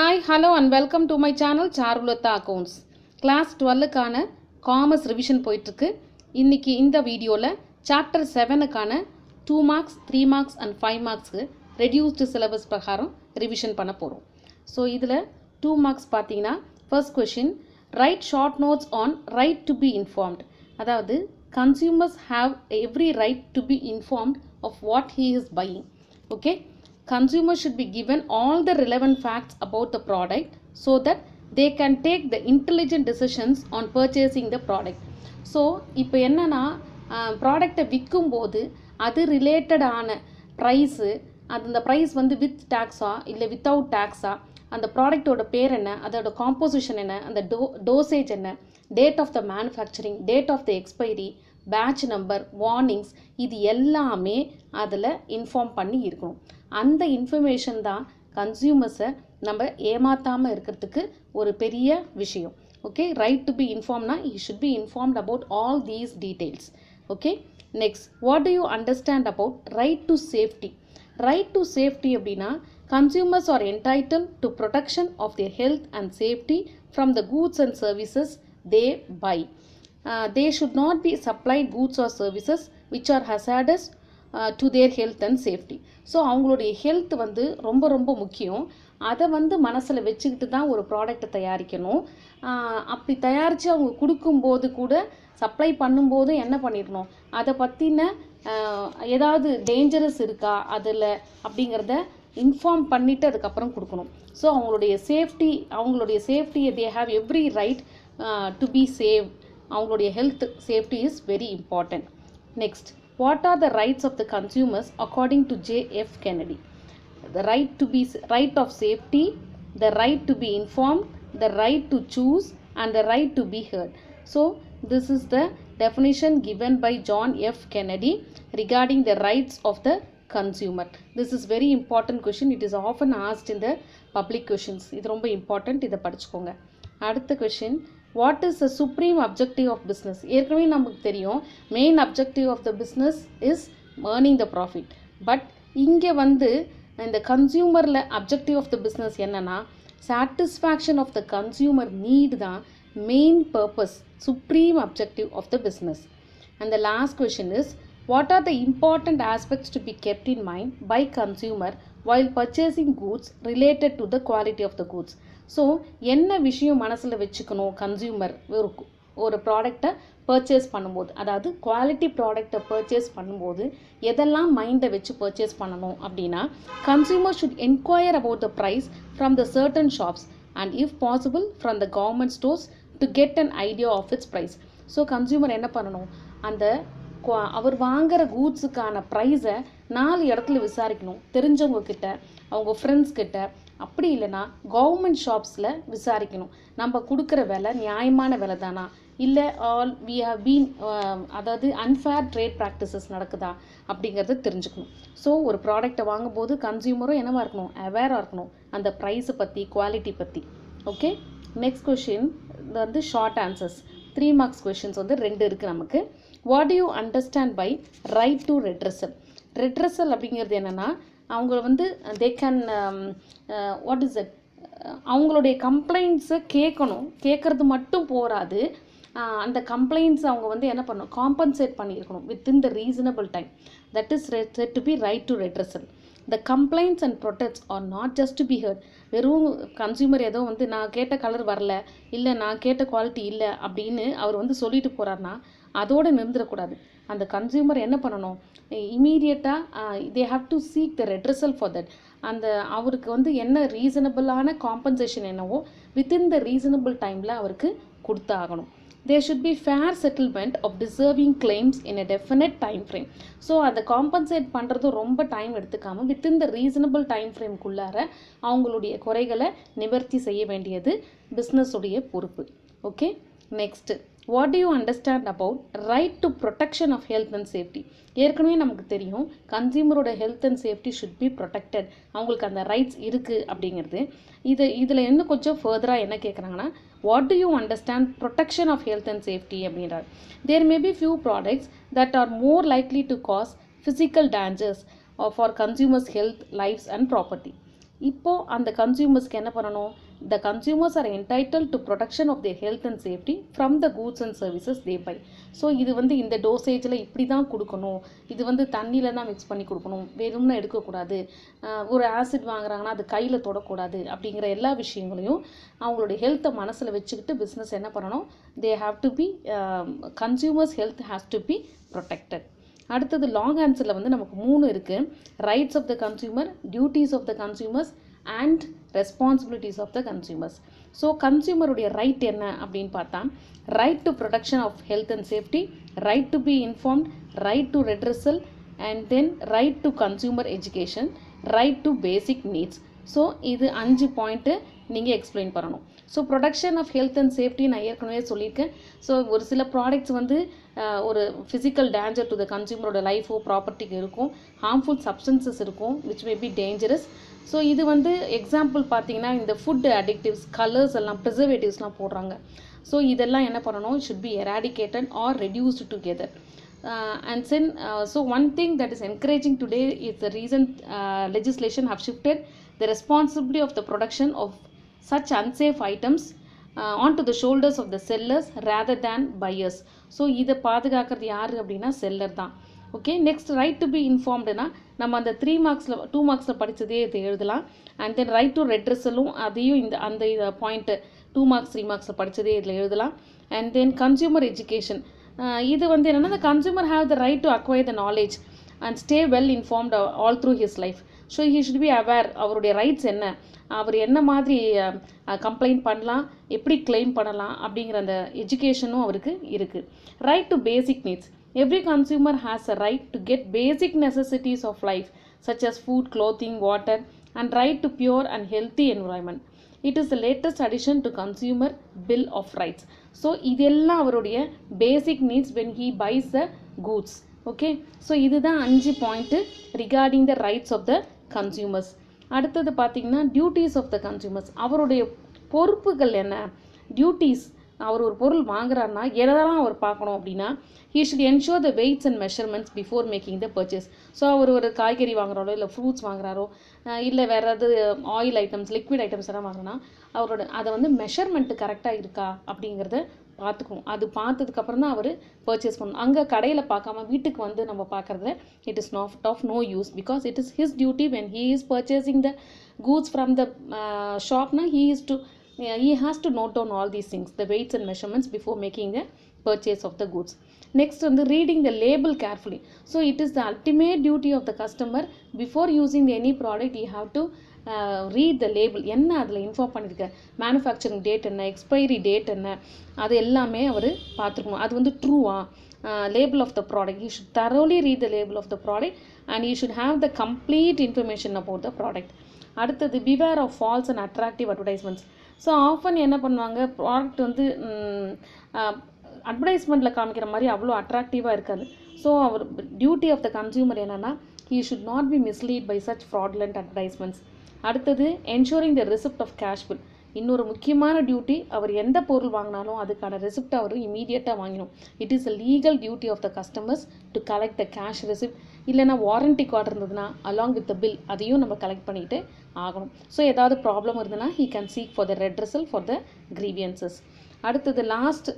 Hi, hello and welcome to my channel Charulata Accounts. Class 12க்கான Commerce Revision போயிட்டுருக்கு. இன்னைக்கு இந்த வீடியோவில் Chapter 7க்கான 2 marks, 3 marks and 5 marksக்கு reduced syllabus பிரகாரம் revision பண்ண போகிறோம். ஸோ இதில் 2 marks பார்த்தீங்கன்னா first question, write short notes on right to be informed. அதாவது consumers have every right to be informed of what he is buying. Okay? Consumers should be given all the relevant facts about the product so that they can take the intelligent decisions on purchasing the product. So இப்போ என்னென்னா ப்ராடக்டை விற்கும்போது அது ரிலேட்டடான price அந்த price வந்து with டேக்ஸா இல்லை without டேக்ஸா, அந்த ப்ராடக்டோட பேர் என்ன, அதோட காம்போசிஷன் என்ன, அந்த டோசேஜ் என்ன, date of the manufacturing, date of the expiry, batch number, warnings, இது எல்லாமே அதில் இன்ஃபார்ம் பண்ணி இருக்கணும். அந்த இன்ஃபர்மேஷன் தான் கன்சியூமர்ஸை நம்ம ஏமாற்றாமல் இருக்கிறதுக்கு ஒரு பெரிய விஷயம். ஓகே, ரைட் டு பி இன்ஃபார்ம்னா you should be informed about all these details. Okay, next, what do you understand about right to safety? Right to safety அப்படின்னா consumers are entitled to protection of their health and safety from the goods and services they buy. They should not be supplied goods or services which are hazardous to their health and safety. So அவங்களுடைய health வந்து ரொம்ப ரொம்ப முக்கியம். அதை வந்து மனசில் வச்சுக்கிட்டு தான் ஒரு ப்ராடக்டை தயாரிக்கணும். அப்படி தயாரித்து அவங்க கொடுக்கும்போது கூட சப்ளை பண்ணும்போது என்ன பண்ணிடணும், அதை பற்றின ஏதாவது டேஞ்சரஸ் இருக்கா அதில் அப்படிங்கிறத இன்ஃபார்ம் பண்ணிவிட்டு அதுக்கப்புறம் கொடுக்கணும். ஸோ அவங்களுடைய சேஃப்டியை they have every right to be safe. அவங்களுடைய health safety is very important. Next, what are the rights of the consumers according to J.F. Kennedy? The right of safety, the right to be informed, the right to choose and the right to be heard. So this is the definition given by John F. Kennedy regarding the rights of the consumer. This is very important question. It is often asked in the public questions. இது ரொம்ப important, இதை படிச்சுக்கோங்க. அடுத்த question, what is the supreme objective of business? ஏற்கனவே நமக்கு தெரியும் main objective of the business is earning the profit. But இங்கே வந்து இந்த கன்சியூமரில் அப்ஜெக்டிவ் ஆஃப் த பிஸ்னஸ் என்னென்னா satisfaction of the consumer need தான் main purpose, supreme objective of the business. And the last question is, what are the important aspects to be kept in mind by consumer while purchasing goods related to the quality of the goods? So என்ன விஷயம் மனசில் வச்சுக்கணும் consumer ஒரு ப்ராடக்டை purchase பண்ணும்போது, அதாவது quality ப்ராடக்டை purchase பண்ணும்போது எதெல்லாம் மைண்டை வச்சு பர்ச்சேஸ் பண்ணணும் அப்படின்னா, consumer should enquire about the price from the certain shops and if possible from the government stores to get an idea of its price. So consumer என்ன பண்ணணும், அந்த அவர் வாங்குகிற கூட்ஸுக்கான ப்ரைஸை 4 இடத்துல விசாரிக்கணும். தெரிஞ்சவங்க கிட்ட, அவங்க ஃப்ரெண்ட்ஸ் கிட்ட, அப்படி இல்லைன்னா கவர்மெண்ட் ஷாப்ஸில் விசாரிக்கணும். நம்ம கொடுக்குற விலை நியாயமான விலை தானா, இல்லை வி ஹவ் பீன் அதாவது அன்ஃபேர் ட்ரேட் ப்ராக்டிசஸ் நடக்குதா அப்படிங்கிறத தெரிஞ்சுக்கணும். ஸோ ஒரு ப்ராடக்டை வாங்கும்போது கன்சியூமரும் என்னவாக இருக்கணும், அவேராக இருக்கணும் அந்த ப்ரைஸை பற்றி, குவாலிட்டி பற்றி. ஓகே, நெக்ஸ்ட் கொஷின் வந்து ஷார்ட் ஆன்சர்ஸ். 3 marks கொஷின்ஸ் வந்து 2 இருக்குது நமக்கு. What do you understand by right to redressal? Redressal அப்படிங்கிறது என்னென்னா, அவங்க வந்து they can what is it, அவங்களுடைய கம்ப்ளைண்ட்ஸை கேட்குறது மட்டும் போராது, அந்த கம்ப்ளைண்ட்ஸ் அவங்க வந்து என்ன பண்ணணும், காம்பன்சேட் பண்ணியிருக்கணும் within the reasonable time. That is said to be right to redressal. The complaints and protects are not just to be heard. வெறும் கன்சியூமர் ஏதோ வந்து நான் கேட்ட கலர் வரல, இல்லை நான் கேட்ட குவாலிட்டி இல்லை அப்படின்னு அவர் வந்து சொல்லிட்டு போகிறாருன்னா அதோடு நிறுந்துடக்கூடாது. அந்த கன்சியூமர் என்ன பண்ணணும், இமீடியட்டாக they have to seek the redressal for that. அந்த அவருக்கு வந்து என்ன ரீசனபிளான காம்பன்சேஷன் என்னவோ வித்தின் த ரீசனபிள் டைமில் அவருக்கு கொடுத்தாகணும். There should be fair settlement of deserving claims in a definite time frame. So அதை காம்பன்சேட் பண்ணுறது ரொம்ப டைம் எடுத்துக்காமல் வித்தின் த ரீசனபிள் டைம் ஃப்ரேம்குள்ளார அவங்களுடைய குறைகளை நிவர்த்தி செய்ய வேண்டியது பிஸ்னஸுடைய பொறுப்பு. Okay, next, what do you understand about right to protection of health and safety? ஏற்கனவே நமக்கு தெரியும் கன்சியூமரோட health and safety should be protected, அவங்களுக்கு அந்த ரைட்ஸ் இருக்குது அப்படிங்கிறது. இதில் இன்னும் கொஞ்சம் ஃபர்தராக என்ன கேட்குறாங்கன்னா, what do you understand protection of health and safety அப்படின்றார். There may be few products that are more likely to cause physical dangers for consumers health, lifes and property. இப்போது அந்த கன்சியூமர்ஸ்க்கு என்ன பண்ணணும்? The consumers are entitled to protection of their health and safety from the goods and services they buy. So இது இந்த டோசேஜில் இப்படி தான் கொடுக்கணும், இது தண்ணியில் தான் மிக்ஸ் பண்ணி கொடுக்கணும், வெறும்னா எடுக்கக்கூடாது, ஒரு ஆசிட் வாங்குறாங்கன்னா அது கையில் தொடக்கூடாது, அப்படிங்கிற எல்லா விஷயங்களையும் அவங்களுடைய ஹெல்த்தை மனசில் வச்சுக்கிட்டு பிஸ்னஸ் என்ன பண்ணணும்? They have to be consumers health has to be protected. அடுத்தது லாங் ஆன்சரில் நமக்கு 3 இருக்குது. Rights of the consumer, duties of the consumers and responsibilities of the consumers. So கன்சியூமருடைய ரைட் என்ன அப்படின்னு பார்த்தா, right to protection of health and safety, right to be informed, right to redressal, and then right to consumer education, right to basic needs. So இது 5 point நீங்கள் explain பண்ணணும். So production of health and safety நான் ஏற்கனவே சொல்லியிருக்கேன். So ஒரு சில products ஒரு physical danger to the கன்சியூமரோட லைஃபோ ப்ராப்பர்ட்டிக்கு இருக்கும், ஹார்ம்ஃபுல் சப்ஸ்டன்சஸ் இருக்கும் which may be dangerous. So இது எக்ஸாம்பிள் பார்த்தீங்கன்னா இந்த ஃபுட் அடிக்டிவ்ஸ், கலர்ஸ் எல்லாம், ப்ரிசர்வேட்டிவ்ஸ்லாம் போடுறாங்க. ஸோ இதெல்லாம் என்ன பண்ணணும்? Should be eradicated or reduced together. And then so one thing that is encouraging today is the recent legislation have shifted the responsibility of the production of such unsafe items onto the shoulders of the sellers rather than buyers. So இதை பாதுகாக்கிறது யார் அப்படின்னா seller தான். Okay, next right to be இன்ஃபார்ம்டுனா நம்ம அந்த 3 மார்க்ஸில் 2 மார்க்ஸில் படித்ததே இதை எழுதலாம். அண்ட் தென் ரைட் டு ரெட்ரெஸலும் அதையும் அந்த பாயிண்ட்டு 2 மார்க்ஸ் 3 மார்க்ஸில் படித்ததே இதில் எழுதலாம். அண்ட் தென் கன்சியூமர் எஜுகேஷன், இது என்னென்னா the consumer have the right to acquire the knowledge and stay well informed all through his life. So he should be aware அவருடைய rights என்ன, அவர் என்ன மாதிரி கம்ப்ளைண்ட் பண்ணலாம், எப்படி கிளைம் பண்ணலாம் அப்படிங்கிற அந்த எஜுகேஷனும் அவருக்கு இருக்குது. Right to basic needs, every consumer has a right to get basic necessities of life such as food, clothing, water and right to pure and healthy environment. It is the latest addition to Consumer Bill of Rights. So இதெல்லாம் அவருடைய basic needs when he buys the goods. Okay, so இதுதான் 5 point regarding the rights of the consumers. அடுத்தது பார்த்திங்கன்னா duties of the consumers, அவருடைய பொறுப்புகள் என்ன? Duties, அவர் ஒரு பொருள் வாங்குறாருன்னா எதெல்லாம் அவர் பார்க்கணும் அப்படின்னா, he should ensure the weights and measurements before making the purchase. So அவர் ஒரு காய்கறி வாங்குறாரோ இல்லை ஃப்ரூட்ஸ் வாங்குறாரோ இல்லை வேறு ஏதாவது ஆயில் ஐட்டம்ஸ், லிக்விட் ஐட்டம்ஸ் எல்லாம் வாங்கினா அவரோட அதை மெஷர்மெண்ட்டு கரெக்டாக இருக்கா அப்படிங்கிறத பார்த்துக்கணும். அது பார்த்ததுக்கப்புறம் தான் அவர் பர்ச்சேஸ் பண்ணணும். அங்கே கடையில் பார்க்காம வீட்டுக்கு நம்ம பார்க்குறதுல it is not of no use, because it is his duty when he is purchasing the goods from the ஷாப்னா he has to note down all these things, the weights and measurements before making the purchase of the goods. Next reading the label carefully. So it is the ultimate duty of the customer before using any product. You have to read the label, என்ன அதில் inform பண்ணியிருக்க, manufacturing date என்ன, expiry date என்ன, அது எல்லாமே அவர் பார்த்துருக்கணும். அது ட்ரூவா, label of the product, you should thoroughly read the label of the product and you should have the complete information about the product. அடுத்தது beware of false and attractive advertisements. So often என்ன பண்ணுவாங்க, product அட்வர்டைஸ்மெண்ட்டில் காமிக்கிற மாதிரி அவ்வளோ அட்ராக்டிவாக இருக்காது. So அவர் டியூட்டி ஆஃப் த கன்சியூமர் என்னென்னா, he should not be misled by such fraudulent advertisements. அடுத்தது ensuring the receipt of cash bill. இன்னொரு முக்கியமான டியூட்டி, அவர் எந்த பொருள் வாங்கினாலும் அதுக்கான ரெசிப்ட் அவர் இமீடியட்டாக வாங்கிடும். It is a legal duty of the customers to collect the cash receipt. இல்லைனா வாரண்டி கார்டு இருந்ததுன்னா அலாங் வித் த பில் அதையும் நம்ம கலெக்ட் பண்ணிகிட்டு ஆகணும். ஸோ ஏதாவது ப்ராப்ளம் இருந்ததுன்னா he can seek for the redressal for the grievances. அடுத்தது last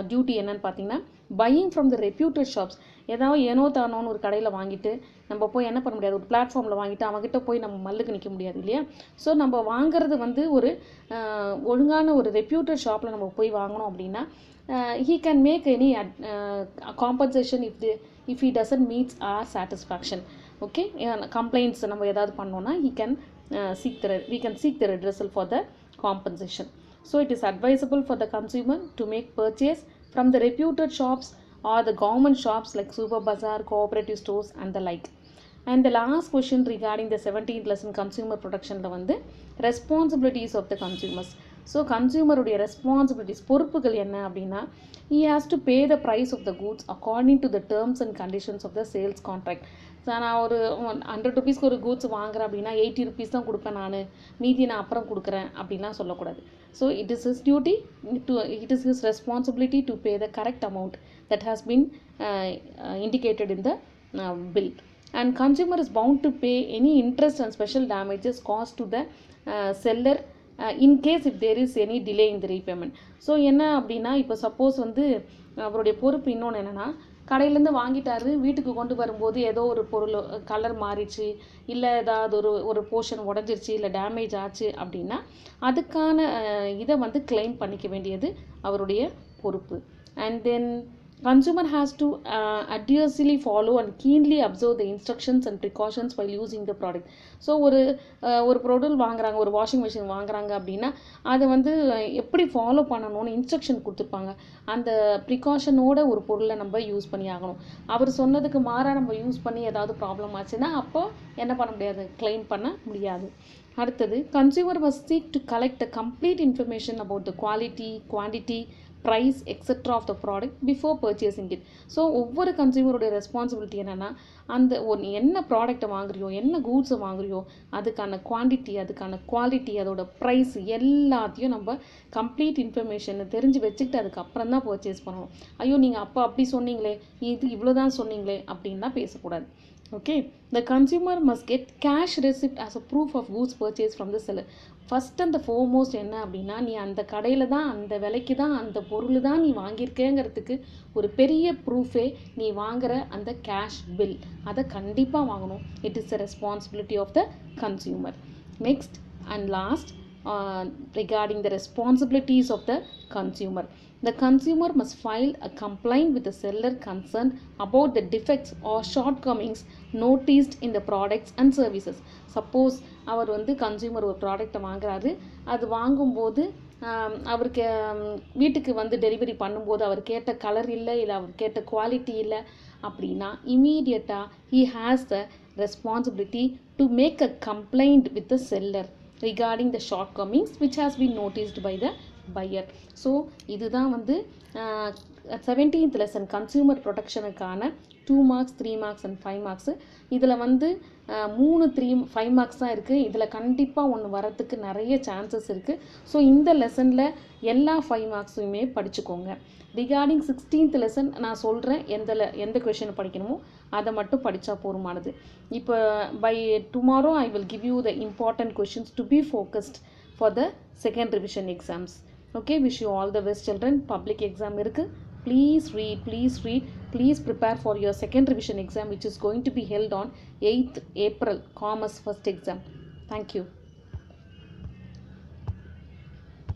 duty என்னன்னு பார்த்தீங்கன்னா, buying from the reputed shops. ஏதாவது ஏனோ தானோன்னு ஒரு கடையில் வாங்கிட்டு நம்ம போய் என்ன பண்ண முடியாது, ஒரு பிளாட்ஃபார்மில் வாங்கிட்டு அவங்ககிட்ட போய் நம்ம மல்லுக்கு நிற்க முடியாது இல்லையா. ஸோ நம்ம வாங்குறது ஒரு ஒழுங்கான ஒரு ரெப்யூட்டட் ஷாப்பில் நம்ம போய் வாங்கணும் அப்படின்னா he can make any compensation if he doesn't meet our satisfaction. Okay, complaints நம்ம ஏதாவது பண்ணோன்னா we can seek the redressal for the compensation. So it is advisable for the consumer to make purchase from the reputed shops or the government shops like Super Bazaar, cooperative stores and the like. And the last question regarding the 17th lesson consumer protection responsibilities of the consumers. So consumer உடைய responsibilities, பொறுப்புகள் என்ன அப்படின்னா, he has to pay the price of the goods according to the terms and conditions of the sales contract. So நான் ஒரு 100 ருபீஸ்க்கு ஒரு goods வாங்குறேன் அப்படின்னா 80 ருபீஸ் தான் கொடுப்பேன், மீதி நான் அப்புறம் கொடுக்குறேன் அப்படின்லாம் சொல்லக்கூடாது. So it is his duty it is his responsibility to pay the correct amount that has been indicated in the bill. and consumer is bound to pay any interest and special damages caused to the seller in case if there is any delay in the repayment. So என்ன அப்படின்னா இப்போ suppose வந்து அவருடைய பொறுப்பு இன்னொன்று என்னென்னா, கடையிலேருந்து வாங்கிட்டாரு, வீட்டுக்கு கொண்டு வரும்போது ஏதோ ஒரு பொருள் கலர் மாறிடுச்சு, இல்லை ஏதாவது ஒரு போர்ஷன் உடஞ்சிருச்சு, இல்லை டேமேஜ் ஆச்சு அப்படின்னா அதுக்கான இதை வந்து கிளைம் பண்ணிக்க வேண்டியது அவருடைய பொறுப்பு. And then consumer has to adheresely follow and keenly observe the instructions and precautions while using the product. So ஒரு பொருள் வாங்குறாங்க, ஒரு வாஷிங் மிஷின் வாங்குறாங்க அப்படின்னா அதை வந்து எப்படி ஃபாலோ பண்ணணும்னு இன்ஸ்ட்ரக்ஷன் கொடுத்துருப்பாங்க. அந்த ப்ரிகாஷனோட ஒரு பொருளை நம்ம யூஸ் பண்ணி ஆகணும். அவர் சொன்னதுக்கு மாறாக நம்ம யூஸ் பண்ணி ஏதாவது ப்ராப்ளம் ஆச்சுன்னா அப்போ என்ன பண்ண முடியாது, கிளைம் பண்ண முடியாது. அடுத்தது, consumer must seek to collect the complete information about the quality, quantity, price etcetera of the product before purchasing it. So ஒவ்வொரு கன்சியூமருடைய ரெஸ்பான்சிபிலிட்டி என்னென்னா, அந்த என்ன ப்ராடக்டை வாங்குறியோ, என்ன கூட்ஸை வாங்குறியோ, அதுக்கான குவான்டிட்டி, அதுக்கான குவாலிட்டி, அதோட ப்ரைஸ் எல்லாத்தையும் நம்ம கம்ப்ளீட் இன்ஃபர்மேஷனை தெரிஞ்சு வச்சுக்கிட்டு அதுக்கப்புறம் தான் பர்ச்சேஸ் பண்ணணும். ஐயோ நீங்கள் அப்போ அப்படி சொன்னீங்களே, இது இவ்வளோ தான் சொன்னீங்களே அப்படின்னு தான் பேசக்கூடாது. Okay, the consumer must get cash receipt as a proof of goods purchased from the seller. First and the foremost என்ன அப்படின்னா, நீ அந்த கடையில் தான், அந்த விலைக்கு தான், அந்த பொருள் தான் நீ வாங்கியிருக்கேங்கிறதுக்கு ஒரு பெரிய ப்ரூஃபே நீ வாங்குகிற அந்த கேஷ் பில், அதை கண்டிப்பாக வாங்கணும். It is the responsibility of the consumer. Next and last, regarding the responsibilities of the consumer. The consumer must file a complaint with the seller concerned about the defects or shortcomings noticed in the products and services. Suppose அவர் வந்து consumer ஒரு ப்ராடக்டை வாங்குறாரு, அது வாங்கும்போது அவருக்கு வீட்டுக்கு வந்து delivery பண்ணும்போது அவர் கேட்ட கலர் இல்லை, இல்லை அவர் கேட்ட குவாலிட்டி இல்லை அப்படின்னா இமீடியட்டாக he has the responsibility to make a complaint with the seller regarding the shortcomings which has been noticed by the buyer. So இதுதான் வந்து 17th lesson consumer ப்ரொடெக்ஷனுக்கான 2 marks 3 marks and 5 marks. இதில் வந்து 5 marks தான் இருக்குது. இதில் கண்டிப்பாக ஒன்று வரத்துக்கு நிறைய சான்சஸ் இருக்குது. ஸோ இந்த லெசனில் எல்லா 5 marksஸுமே படிச்சுக்கோங்க. ரிகார்டிங் 16th lesson நான் சொல்கிறேன், எந்த கொஷின் படிக்கணுமோ அதை மட்டும் படித்தா போதுமானது. இப்போ by tomorrow I will give you the important questions to be focused for the second revision exams. Okay, wish you all the best children. Public exam இருக்குது. Please read. Please prepare for your second revision exam which is going to be held on 8th April, Commerce first exam. Thank you.